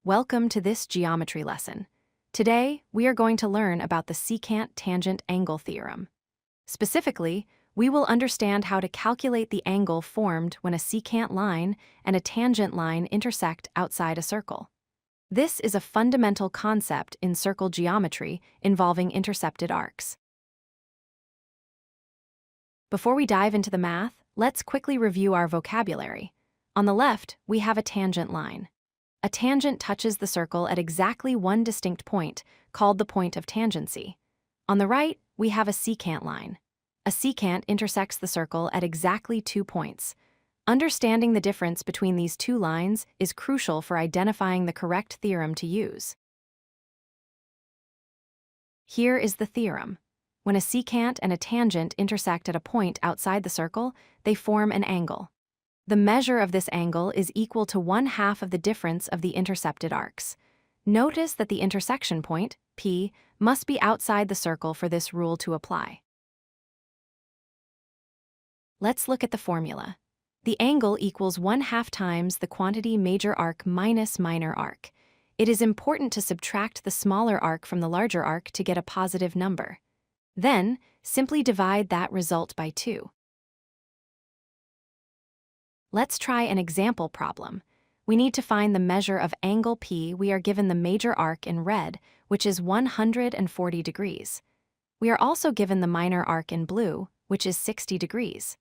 Welcome to this geometry lesson. Today, we are going to learn about the secant-tangent angle theorem. Specifically, we will understand how to calculate the angle formed when a secant line and a tangent line intersect outside a circle. This is a fundamental concept in circle geometry involving intercepted arcs. Before we dive into the math, let's quickly review our vocabulary. On the left, we have a tangent line. A tangent touches the circle at exactly one distinct point, called the point of tangency. On the right, we have a secant line. A secant intersects the circle at exactly 2 points. Understanding the difference between these two lines is crucial for identifying the correct theorem to use. Here is the theorem. When a secant and a tangent intersect at a point outside the circle, they form an angle. The measure of this angle is equal to 1/2 of the difference of the intercepted arcs. Notice that the intersection point, P, must be outside the circle for this rule to apply. Let's look at the formula. The angle equals 1/2 times the quantity major arc minus minor arc. It is important to subtract the smaller arc from the larger arc to get a positive number. Then, simply divide that result by 2. Let's try an example problem. We need to find the measure of angle P. We are given the major arc in red, which is 140 degrees. We are also given the minor arc in blue, which is 60 degrees.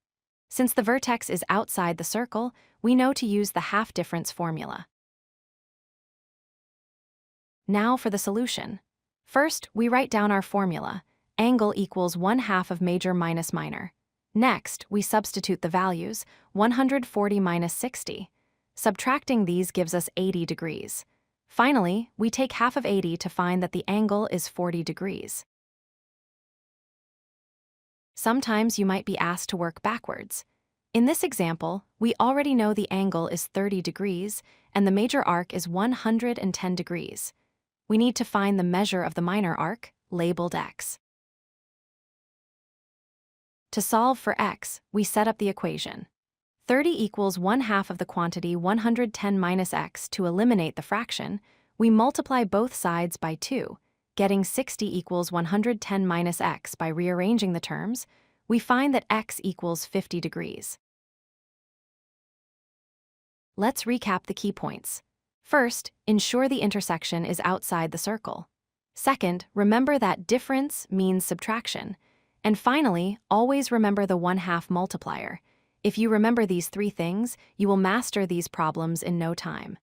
Since the vertex is outside the circle, we know to use the half difference formula. Now for the solution. First, we write down our formula. Angle equals 1/2 of major minus minor. Next, we substitute the values, 140 minus 60. Subtracting these gives us 80 degrees. Finally, we take half of 80 to find that the angle is 40 degrees. Sometimes you might be asked to work backwards. In this example, we already know the angle is 30 degrees and the major arc is 110 degrees. We need to find the measure of the minor arc, labeled x. To solve for x, we set up the equation. 30 equals 1/2 of the quantity 110 minus x. To eliminate the fraction, we multiply both sides by 2, getting 60 equals 110 minus x. By rearranging the terms, we find that x equals 50 degrees. Let's recap the key points. First, ensure the intersection is outside the circle. Second, remember that difference means subtraction. And finally, always remember the 1/2 multiplier. If you remember these 3 things, you will master these problems in no time.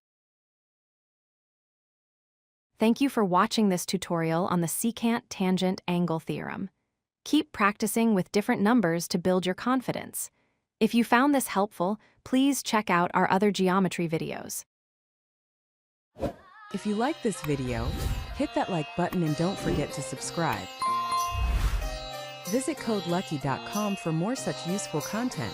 Thank you for watching this tutorial on the secant-tangent angle theorem. Keep practicing with different numbers to build your confidence. If you found this helpful, please check out our other geometry videos. If you like this video, hit that like button and don't forget to subscribe. Visit codelucky.com for more such useful content.